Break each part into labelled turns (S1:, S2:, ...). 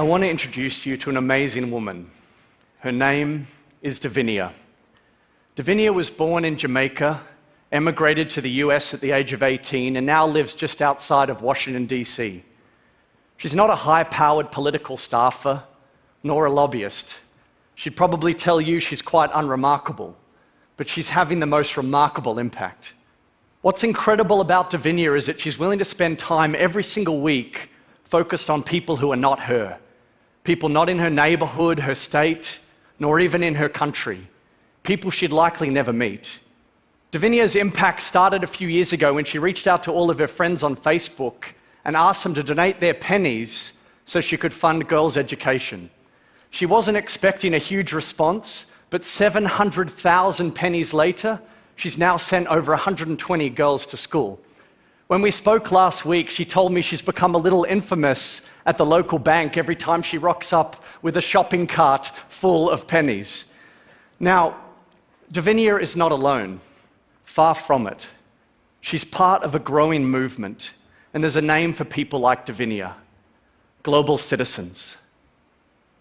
S1: want to introduce you to an amazing woman. Her name is Davinia. Davinia was born in Jamaica, emigrated to the US at the age of 18, and now lives just outside of Washington, D.C. She's not a high-powered political staffer, nor a lobbyist. She'd probably tell you she's quite unremarkable, but she's having the most remarkable impact. What's incredible about Davinia is that she's willing to spend time every single week focused on people who are not her. People not in her neighborhood, her state, nor even in her country. People she'd likely never meet. Davinia's impact started a few years ago when she reached out to all of her friends on Facebook and asked them to donate their pennies so she could fund girls' education. She wasn't expecting a huge response, but 700,000 pennies later, she's now sent over 120 girls to school. When we spoke last week, she told me she's become a little infamous at the local bank every time she rocks up with a shopping cart full of pennies. Now, Davinia is not alone. Far from it. She's part of a growing movement, and there's a name for people like Davinia: global citizens.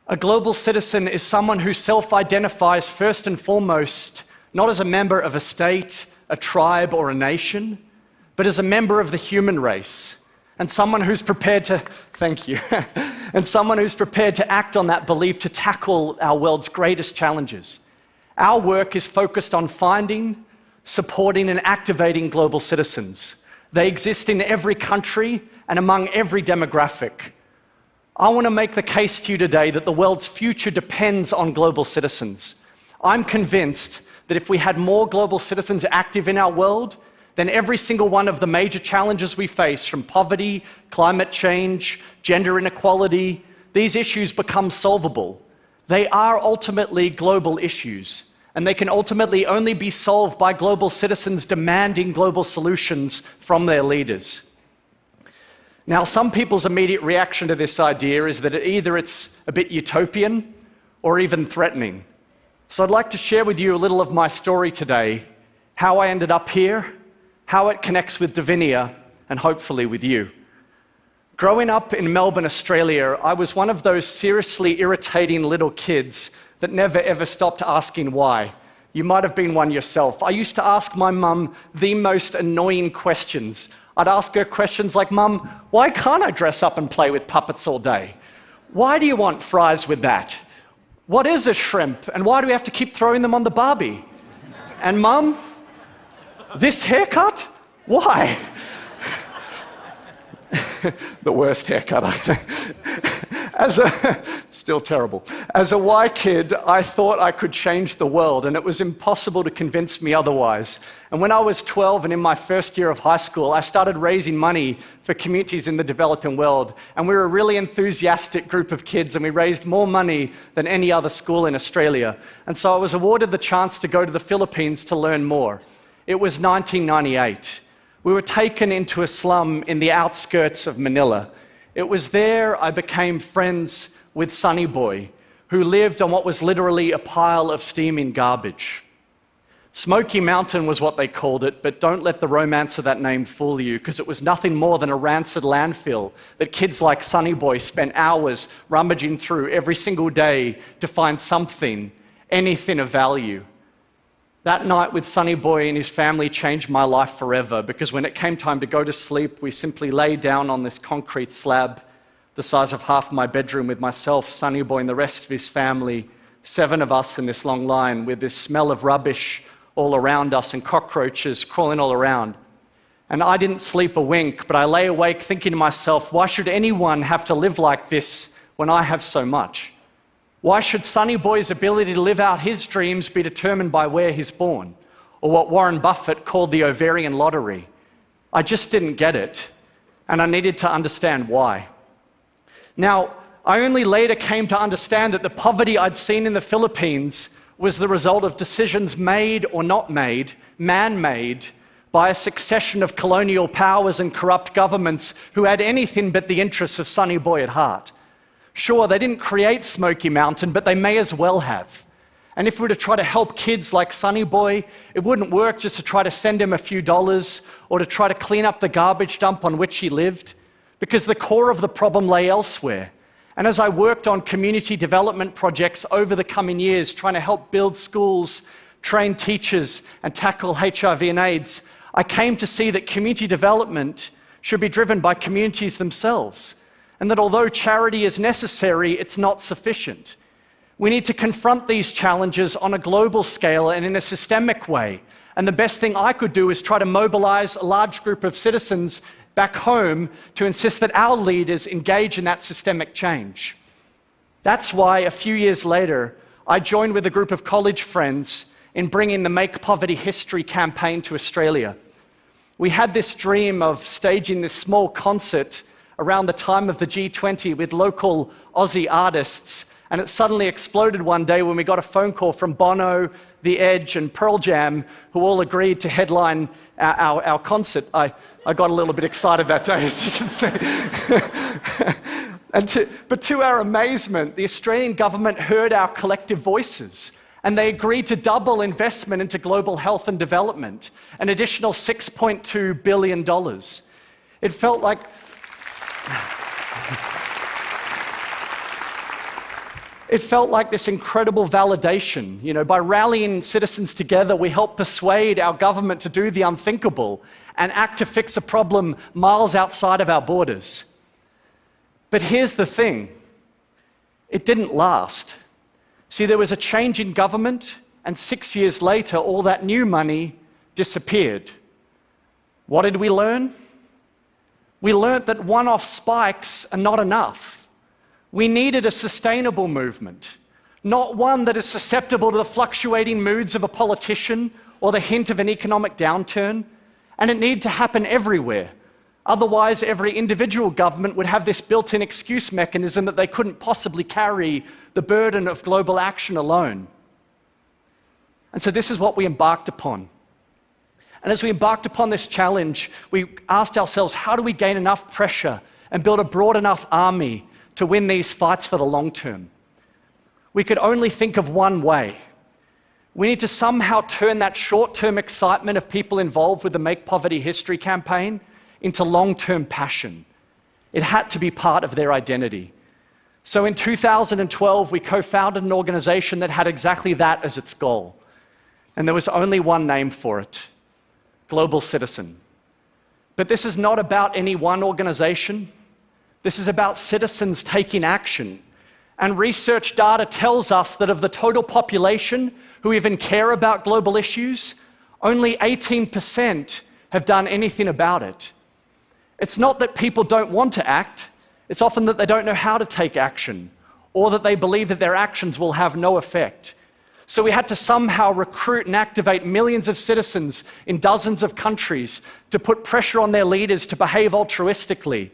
S1: A global citizen is someone who self-identifies first and foremost not as a member of a state, a tribe, or a nation, but as a member of the human race, and someone who's prepared to, thank you, and someone who's prepared to act on that belief to tackle our world's greatest challenges. Our work is focused on finding, supporting, and activating global citizens. They exist in every country and among every demographic. I want to make the case to you today that the world's future depends on global citizens. I'm convinced that if we had more global citizens active in our world, then every single one of the major challenges we face, from poverty, climate change, gender inequality, these issues become solvable. They are ultimately global issues, and they can ultimately only be solved by global citizens demanding global solutions from their leaders. Now, some people's immediate reaction to this idea is that either it's a bit utopian or even threatening. So I'd like to share with you a little of my story today, how I ended up here, how it connects with Davinia, and hopefully with you. Growing up in Melbourne, Australia, I was one of those seriously irritating little kids that never ever stopped asking why. You might have been one yourself. I used to ask my mum the most annoying questions. I'd ask her questions like, "Mum, why can't I dress up and play with puppets all day? Why do you want fries with that? What is a shrimp, and why do we have to keep throwing them on the Barbie? And Mum, this haircut? Why?" The worst haircut, I think. Still terrible. As a Y kid, I thought I could change the world, and it was impossible to convince me otherwise. And when I was 12 and in my first year of high school, I started raising money for communities in the developing world. And we were a really enthusiastic group of kids, and we raised more money than any other school in Australia. And so I was awarded the chance to go to the Philippines to learn more. It was 1998. We were taken into a slum in the outskirts of Manila. It was there I became friends with Sonny Boy, who lived on what was literally a pile of steaming garbage. Smoky Mountain was what they called it, but don't let the romance of that name fool you, because it was nothing more than a rancid landfill that kids like Sonny Boy spent hours rummaging through every single day to find something, anything of value. That night with Sonny Boy and his family changed my life forever, because when it came time to go to sleep, we simply lay down on this concrete slab the size of half my bedroom with myself, Sonny Boy, and the rest of his family, 7 of us in this long line with this smell of rubbish all around us and cockroaches crawling all around. And I didn't sleep a wink, but I lay awake thinking to myself, why should anyone have to live like this when I have so much? Why should Sonny Boy's ability to live out his dreams be determined by where he's born, or what Warren Buffett called the ovarian lottery? I just didn't get it, and I needed to understand why. Now, I only later came to understand that the poverty I'd seen in the Philippines was the result of decisions made or not made, man-made, by a succession of colonial powers and corrupt governments who had anything but the interests of Sonny Boy at heart. Sure, they didn't create Smoky Mountain, but they may as well have. And if we were to try to help kids like Sonny Boy, it wouldn't work just to try to send him a few dollars or to try to clean up the garbage dump on which he lived, because the core of the problem lay elsewhere. And as I worked on community development projects over the coming years, trying to help build schools, train teachers, and tackle HIV and AIDS, I came to see that community development should be driven by communities themselves, and that although charity is necessary, it's not sufficient. We need to confront these challenges on a global scale and in a systemic way. And the best thing I could do is try to mobilize a large group of citizens back home to insist that our leaders engage in that systemic change. That's why a few years later, I joined with a group of college friends in bringing the Make Poverty History campaign to Australia. We had this dream of staging this small concert around the time of the G20 with local Aussie artists, and it suddenly exploded one day when we got a phone call from Bono, The Edge, and Pearl Jam, who all agreed to headline our concert. I got a little bit excited that day, as you can see. But to our amazement, the Australian government heard our collective voices, and they agreed to double investment into global health and development, an additional $6.2 billion. It felt like this incredible validation. By rallying citizens together, we helped persuade our government to do the unthinkable and act to fix a problem miles outside of our borders. But here's the thing, it didn't last. See, there was a change in government, and 6 years later, all that new money disappeared. What did we learn? We learned that one-off spikes are not enough. We needed a sustainable movement, not one that is susceptible to the fluctuating moods of a politician or the hint of an economic downturn, and it needed to happen everywhere. Otherwise, every individual government would have this built-in excuse mechanism that they couldn't possibly carry the burden of global action alone. And so this is what we embarked upon. And as we embarked upon this challenge, we asked ourselves, how do we gain enough pressure and build a broad enough army to win these fights for the long term? We could only think of one way. We need to somehow turn that short-term excitement of people involved with the Make Poverty History campaign into long-term passion. It had to be part of their identity. So in 2012, we co-founded an organization that had exactly that as its goal. And there was only one name for it: Global Citizen. But this is not about any one organization. This is about citizens taking action. And research data tells us that of the total population who even care about global issues, only 18% have done anything about it. It's not that people don't want to act, it's often that they don't know how to take action, or that they believe that their actions will have no effect. So we had to somehow recruit and activate millions of citizens in dozens of countries to put pressure on their leaders to behave altruistically.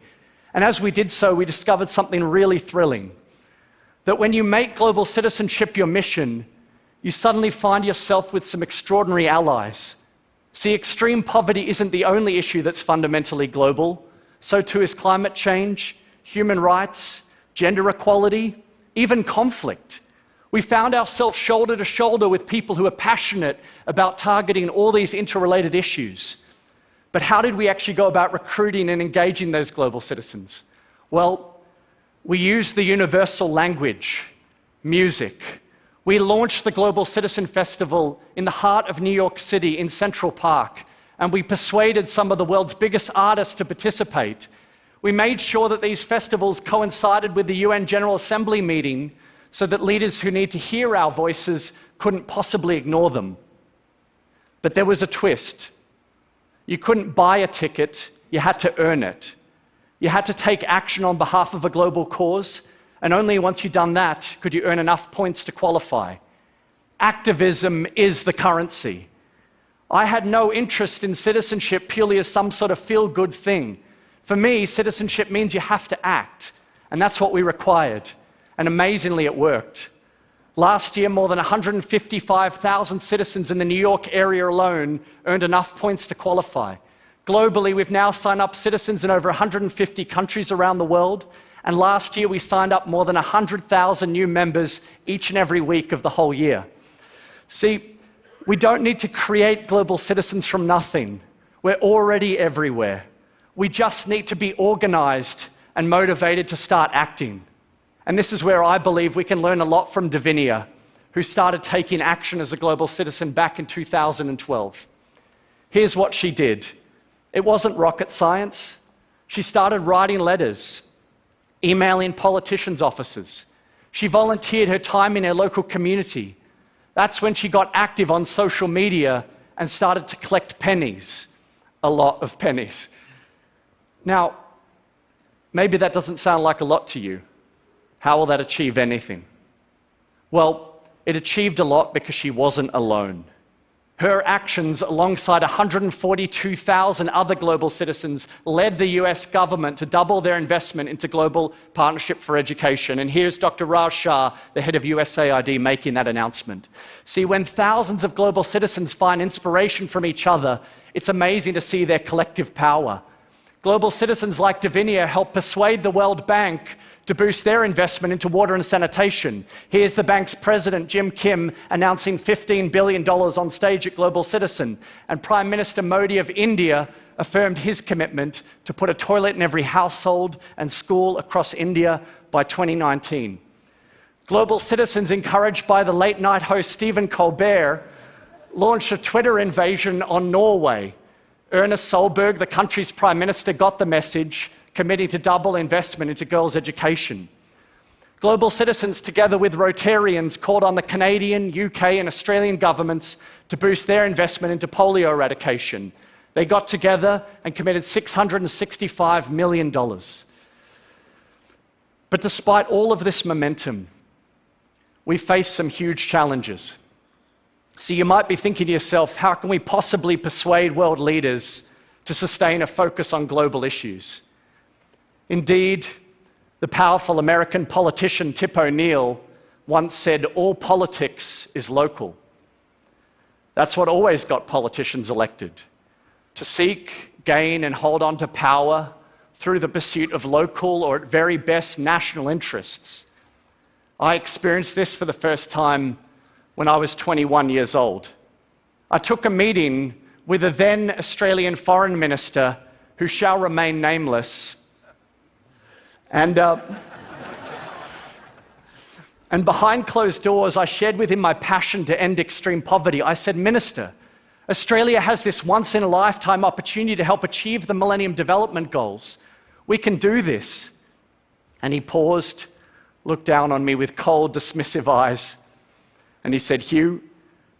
S1: And as we did so, we discovered something really thrilling. That when you make global citizenship your mission, you suddenly find yourself with some extraordinary allies. See, extreme poverty isn't the only issue that's fundamentally global. So too is climate change, human rights, gender equality, even conflict. We found ourselves shoulder to shoulder with people who are passionate about targeting all these interrelated issues. But how did we actually go about recruiting and engaging those global citizens? Well, we used the universal language, music. We launched the Global Citizen Festival in the heart of New York City in Central Park, and we persuaded some of the world's biggest artists to participate. We made sure that these festivals coincided with the UN General Assembly meeting so that leaders who need to hear our voices couldn't possibly ignore them. But there was a twist. You couldn't buy a ticket, you had to earn it. You had to take action on behalf of a global cause, and only once you'd done that could you earn enough points to qualify. Activism is the currency. I had no interest in citizenship purely as some sort of feel-good thing. For me, citizenship means you have to act, and that's what we required. And amazingly, it worked. Last year, more than 155,000 citizens in the New York area alone earned enough points to qualify. Globally, we've now signed up citizens in over 150 countries around the world, and last year we signed up more than 100,000 new members each and every week of the whole year. See, we don't need to create global citizens from nothing. We're already everywhere. We just need to be organized and motivated to start acting. And this is where I believe we can learn a lot from Davinia, who started taking action as a global citizen back in 2012. Here's what she did. It wasn't rocket science. She started writing letters, emailing politicians' offices. She volunteered her time in her local community. That's when she got active on social media and started to collect pennies, a lot of pennies. Now, maybe that doesn't sound like a lot to you. How will that achieve anything? Well, it achieved a lot because she wasn't alone. Her actions, alongside 142,000 other global citizens, led the US government to double their investment into Global Partnership for Education. And here's Dr. Raj Shah, the head of USAID, making that announcement. See, when thousands of global citizens find inspiration from each other, it's amazing to see their collective power. Global citizens like Davinia help persuade the World Bank to boost their investment into water and sanitation. Here's the bank's president, Jim Kim, announcing $15 billion on stage at Global Citizen. And Prime Minister Modi of India affirmed his commitment to put a toilet in every household and school across India by 2019. Global citizens, encouraged by the late-night host Stephen Colbert, launched a Twitter invasion on Norway. Ernest Solberg, the country's prime minister, got the message, committing to double investment into girls' education. Global citizens, together with Rotarians, called on the Canadian, UK, and Australian governments to boost their investment into polio eradication. They got together and committed $665 million. But despite all of this momentum, we face some huge challenges. So you might be thinking to yourself, how can we possibly persuade world leaders to sustain a focus on global issues? Indeed, the powerful American politician Tip O'Neill once said, all politics is local. That's what always got politicians elected, to seek, gain, and hold on to power through the pursuit of local or, at very best, national interests. I experienced this for the first time when I was 21 years old. I took a meeting with a then Australian foreign minister, who shall remain nameless, and behind closed doors, I shared with him my passion to end extreme poverty. I said, Minister, Australia has this once-in-a-lifetime opportunity to help achieve the Millennium Development Goals. We can do this. And he paused, looked down on me with cold, dismissive eyes, and he said, Hugh,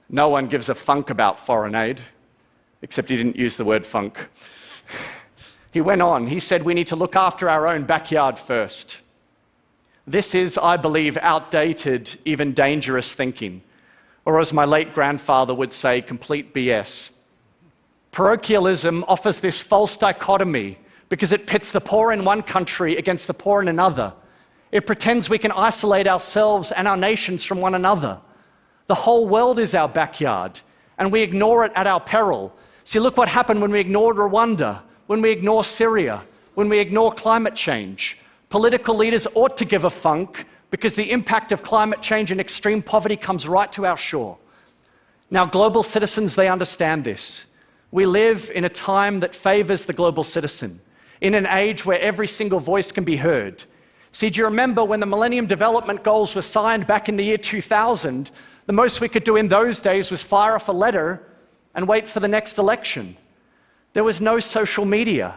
S1: no one gives a funk about foreign aid, except he didn't use the word funk. He went on, he said, we need to look after our own backyard first. This is, I believe, outdated, even dangerous thinking, or as my late grandfather would say, complete BS. Parochialism offers this false dichotomy because it pits the poor in one country against the poor in another. It pretends we can isolate ourselves and our nations from one another. The whole world is our backyard, and we ignore it at our peril. See, look what happened when we ignored Rwanda, when we ignore Syria, when we ignore climate change. Political leaders ought to give a funk because the impact of climate change and extreme poverty comes right to our shore. Now, global citizens, they understand this. We live in a time that favors the global citizen, in an age where every single voice can be heard. See, do you remember when the Millennium Development Goals were signed back in the year 2000, the most we could do in those days was fire off a letter and wait for the next election. There was no social media.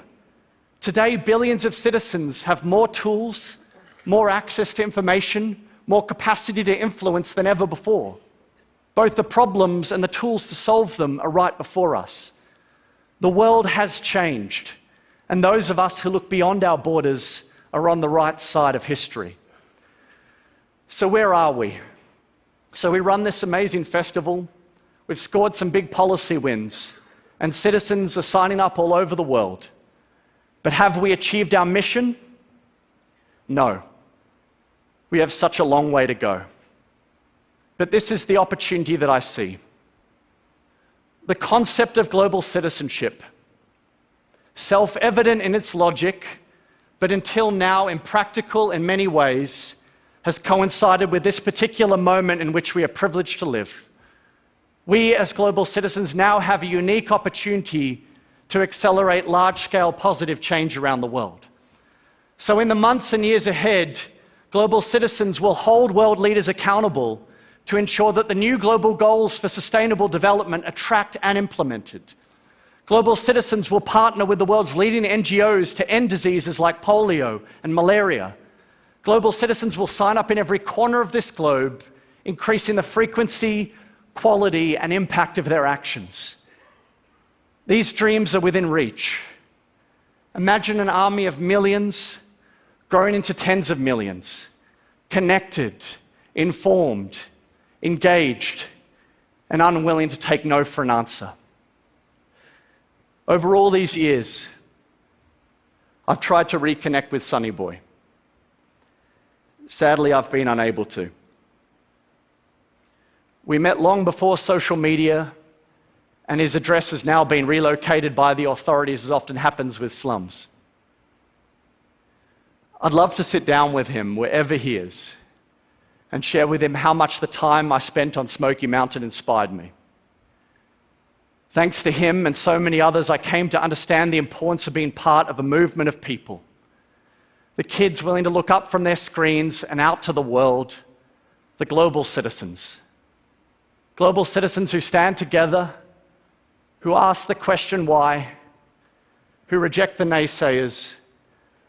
S1: Today, billions of citizens have more tools, more access to information, more capacity to influence than ever before. Both the problems and the tools to solve them are right before us. The world has changed, and those of us who look beyond our borders are on the right side of history. So where are we? So we run this amazing festival, we've scored some big policy wins, and citizens are signing up all over the world. But have we achieved our mission? No. We have such a long way to go. But this is the opportunity that I see. The concept of global citizenship, self-evident in its logic, but until now impractical in many ways, has coincided with this particular moment in which we are privileged to live. We, as global citizens, now have a unique opportunity to accelerate large-scale positive change around the world. So in the months and years ahead, Global citizens will hold world leaders accountable to ensure that the new global goals for sustainable development are tracked and implemented. Global citizens will partner with the world's leading NGOs to end diseases like polio and malaria. Global citizens will sign up in every corner of this globe, increasing the frequency, quality, and impact of their actions. These dreams are within reach. Imagine an army of millions growing into tens of millions, connected, informed, engaged, and unwilling to take no for an answer. Over all these years, I've tried to reconnect with Sonny Boy. Sadly, I've been unable to. We met long before social media, and his address has now been relocated by the authorities, as often happens with slums. I'd love to sit down with him wherever he is and share with him how much the time I spent on Smoky Mountain inspired me. Thanks to him and so many others, I came to understand the importance of being part of a movement of people. The kids willing to look up from their screens and out to the world, the global citizens. Global citizens who stand together, who ask the question why, who reject the naysayers,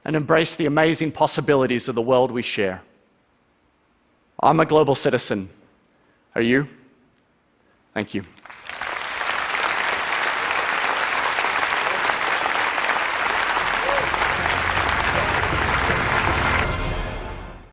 S1: and embrace the amazing possibilities of the world we share. I'm a global citizen. Are you? Thank you.